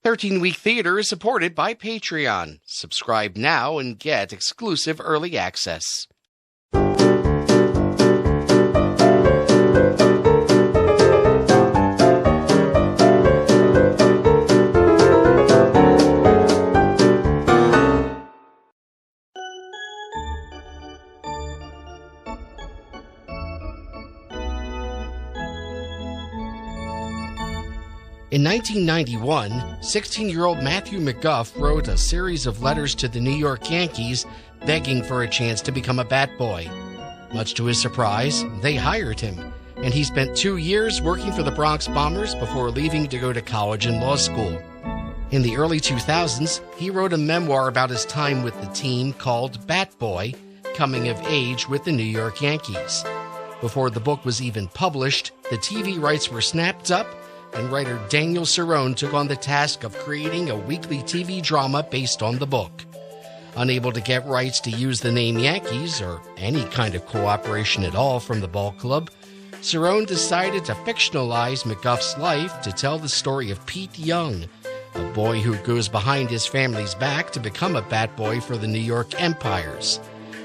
13-Week Theater is supported by Patreon. Subscribe now and get exclusive early access. In 1991, 16-year-old Matthew McGuff wrote a series of letters to the New York Yankees begging for a chance to become a bat boy. Much to his surprise, they hired him, and he spent 2 years working for the Bronx Bombers before leaving to go to college and law school. In the early 2000s, he wrote a memoir about his time with the team called Bat Boy, Coming of Age with the New York Yankees. Before the book was even published, the TV rights were snapped up, and writer Daniel Cerrone took on the task of creating a weekly TV drama based on the book. Unable to get rights to use the name Yankees, or any kind of cooperation at all from the ball club, Cerrone decided to fictionalize McGuff's life to tell the story of Pete Young, a boy who goes behind his family's back to become a bat boy for the New York Empires.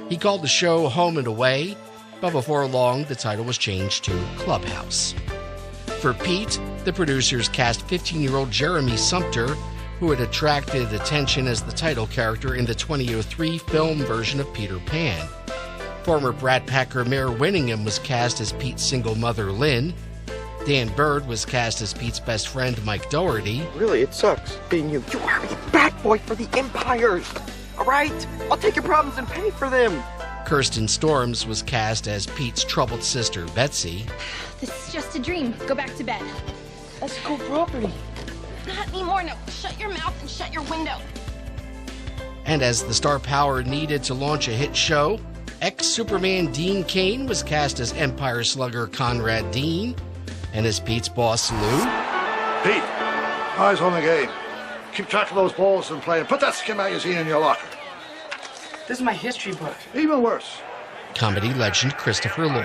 He called the show Home and Away, but before long the title was changed to Clubhouse. For Pete, the producers cast 15-year-old Jeremy Sumpter, who had attracted attention as the title character in the 2003 film version of Peter Pan. Former Brat Packer Mayor Winningham was cast as Pete's single mother, Lynn. Dan Bird was cast as Pete's best friend, Mike Doherty. Really, it sucks being you. You are a bat boy for the Empires, all right? I'll take your problems and pay for them. Kirsten Storms was cast as Pete's troubled sister, Betsy. This is just a dream. Go back to bed. That's cool property. Not anymore. No, shut your mouth and shut your window. And as the star power needed to launch a hit show, ex-Superman Dean Cain was cast as Empire slugger Conrad Dean. And as Pete's boss, Lou. Pete, eyes on the game. Keep track of those balls and play. Put that skin magazine in your locker. This is my history book. Even worse. Comedy legend Christopher Lloyd.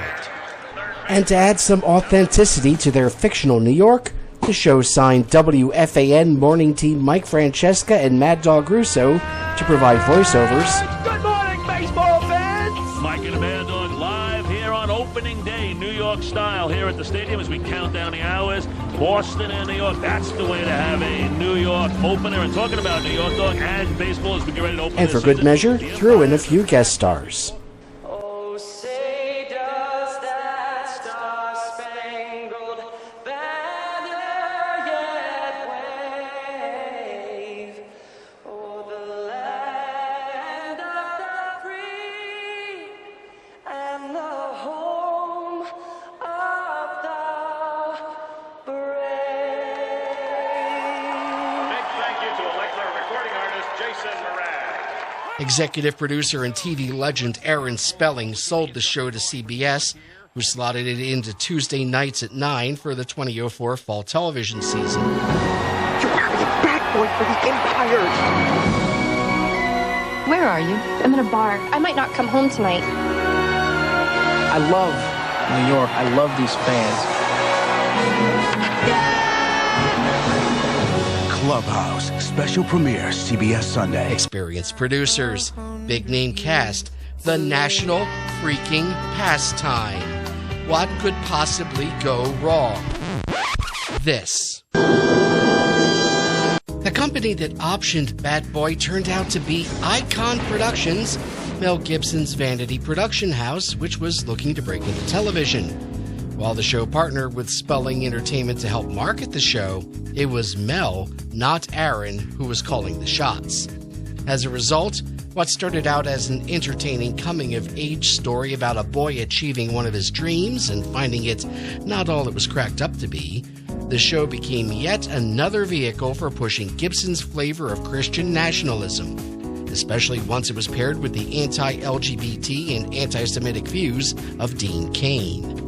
And to add some authenticity to their fictional New York, the show signed WFAN morning team Mike Francesca and Mad Dog Russo to provide voiceovers. Good morning, baseball fans! Mike and the Mad Dog live here on opening day, New York style, here at the stadium as we count down the hours. Boston and New York, that's the way to have a New York opener. And talking about New York, Dog, and baseball as we get ready to open. And for good measure, threw in a few guest stars. Oh, say does that star-spangled banner yet wave o'er the land of the free and the home of the brave? Big thank you to Electra recording artist Jason Mraz. Executive producer and TV legend Aaron Spelling sold the show to CBS, who slotted it into Tuesday nights at 9 for the 2004 fall television season. You are a bat boy for the Empires. Where are you? I'm in a bar. I might not come home tonight. I love New York. I love these fans. Clubhouse, special premiere, CBS Sunday. Experienced producers, big name cast, the national freaking pastime. What could possibly go wrong? This. The company that optioned Bat Boy turned out to be Icon Productions, Mel Gibson's vanity production house, which was looking to break into television. While the show partnered with Spelling Entertainment to help market the show, it was Mel, not Aaron, who was calling the shots. As a result, what started out as an entertaining coming-of-age story about a boy achieving one of his dreams and finding it not all it was cracked up to be, the show became yet another vehicle for pushing Gibson's flavor of Christian nationalism, especially once it was paired with the anti-LGBT and anti-Semitic views of Dean Cain.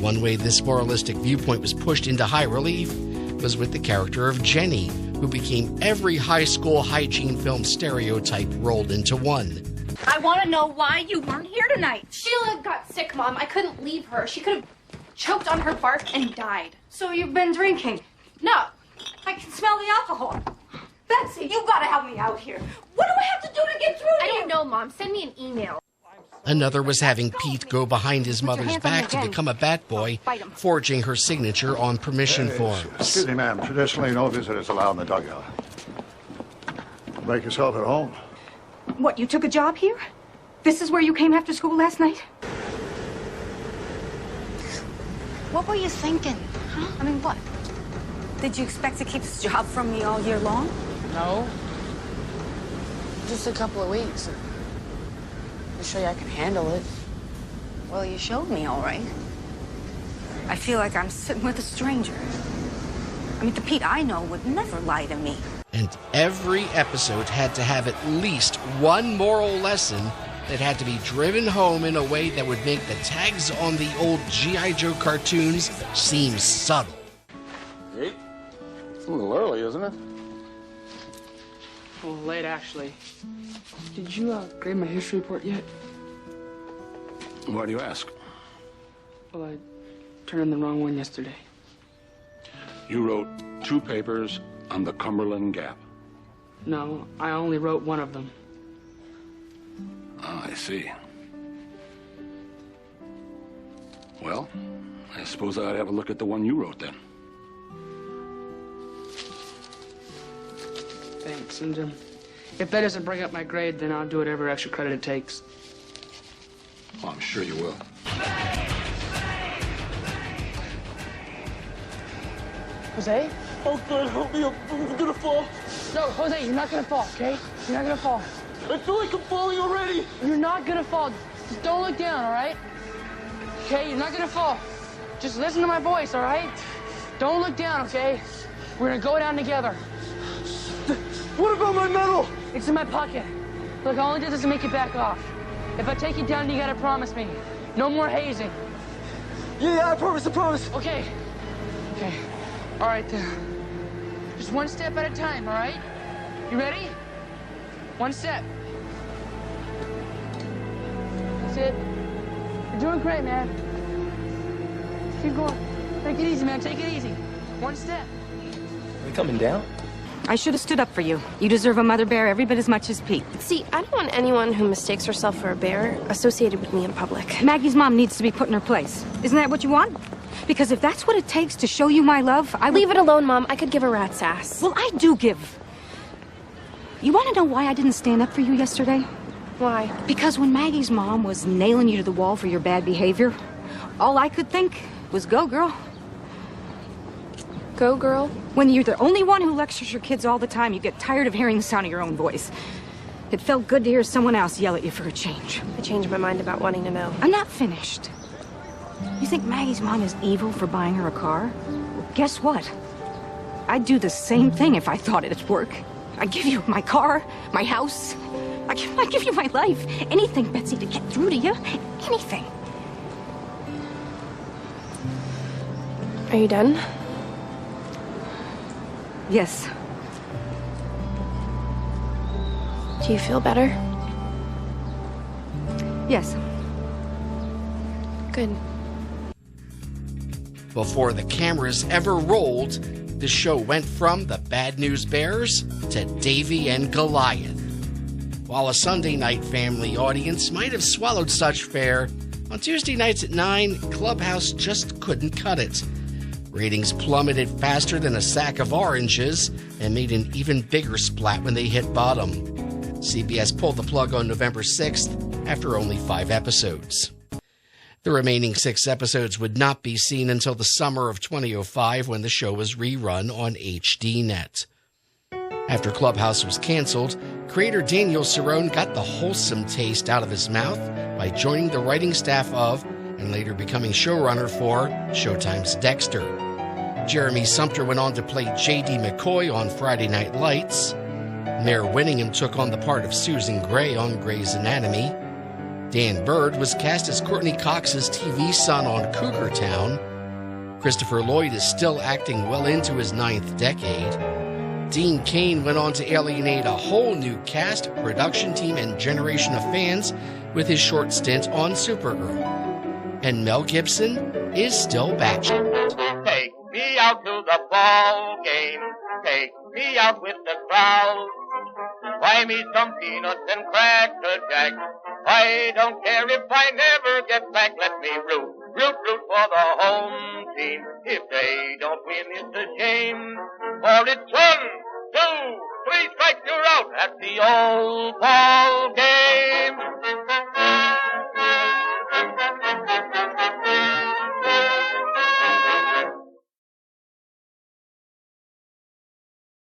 One way this moralistic viewpoint was pushed into high relief was with the character of Jenny, who became every high school hygiene film stereotype rolled into one. I want to know why you weren't here tonight. Sheila got sick, Mom. I couldn't leave her. She could have choked on her bark and died. So you've been drinking? No, I can smell the alcohol. Betsy, you gotta help me out here. What do I have to do to get through to you? I don't know, Mom. Send me an email. Another was having Pete go behind his mother's back to become a bat boy, forging her signature on permission forms. Excuse me, ma'am. Traditionally, no visitors allowed in the dugout. Make yourself at home. What, you took a job here? This is where you came after school last night? What were you thinking? Huh? I mean, what? Did you expect to keep this job from me all year long? No. Just a couple of weeks. To show you I can handle it. Well, you showed me, all right. I feel like I'm sitting with a stranger. I mean, the Pete I know would never lie to me. And every episode had to have at least one moral lesson that had to be driven home in a way that would make the tags on the old G.I. Joe cartoons seem subtle. Hey, it's a little early, isn't it? Well, late, actually. Did you grade my history report yet? Why do you ask? Well, I turned in the wrong one yesterday. You wrote 2 papers on the Cumberland Gap. No, I only wrote one of them. Ah, I see. Well, I suppose I'd have a look at the one you wrote then. Thanks, and if that doesn't bring up my grade, then I'll do whatever extra credit it takes. Well, I'm sure you will. Jose? Oh, God, help me. I'm gonna fall. No, Jose, you're not gonna fall, okay? You're not gonna fall. I feel like I'm falling already. You're not gonna fall. Just don't look down, all right? Okay, you're not gonna fall. Just listen to my voice, all right? Don't look down, okay? We're gonna go down together. What about my medal? It's in my pocket. Look, I only did this to make you back off. If I take you down, you gotta promise me. No more hazing. Yeah, I promise, I promise. Okay. Okay. All right, then. Just one step at a time, all right? You ready? One step. That's it. You're doing great, man. Keep going. Take it easy, man. Take it easy. One step. Are we coming down? I should have stood up for you. You deserve a mother bear every bit as much as Pete. See, I don't want anyone who mistakes herself for a bear associated with me in public. Maggie's mom needs to be put in her place. Isn't that what you want? Because if that's what it takes to show you my love, I would... Leave it alone, Mom. I could give a rat's ass. Well, I do give. You want to know why I didn't stand up for you yesterday? Why? Because when Maggie's mom was nailing you to the wall for your bad behavior, all I could think was, go, girl. Go, girl? When you're the only one who lectures your kids all the time, you get tired of hearing the sound of your own voice. It felt good to hear someone else yell at you for a change. I changed my mind about wanting to know. I'm not finished. You think Maggie's mom is evil for buying her a car? Well, guess what? I'd do the same thing if I thought it'd work. I'd give you my car, my house. I'd give you my life. Anything, Betsy, to get through to you. Anything. Are you done? Yes. Do you feel better? Yes. Good. Before the cameras ever rolled, the show went from the Bad News Bears to Davy and Goliath. While a Sunday night family audience might have swallowed such fare, on Tuesday nights at 9, Clubhouse just couldn't cut it. Ratings plummeted faster than a sack of oranges and made an even bigger splat when they hit bottom. CBS pulled the plug on November 6th after only 5 episodes. The remaining 6 episodes would not be seen until the summer of 2005 when the show was rerun on HDNet. After Clubhouse was canceled, creator Daniel Cerrone got the wholesome taste out of his mouth by joining the writing staff of, and later becoming showrunner for, Showtime's Dexter. Jeremy Sumpter went on to play J.D. McCoy on Friday Night Lights. Mare Winningham took on the part of Susan Gray on Grey's Anatomy. Dan Bird was cast as Courtney Cox's TV son on Cougar Town. Christopher Lloyd is still acting well into his 9th decade. Dean Cain went on to alienate a whole new cast, production team, and generation of fans with his short stint on Supergirl. And Mel Gibson is still back. Take me out to the ball game. Take me be out with the crowd. Buy me some peanuts and Cracker Jack. I don't care if I never get back. Let me root for the home team. If they don't win, it's a shame. For it's 1, 2, 3 strikes, you're out at the old ball game.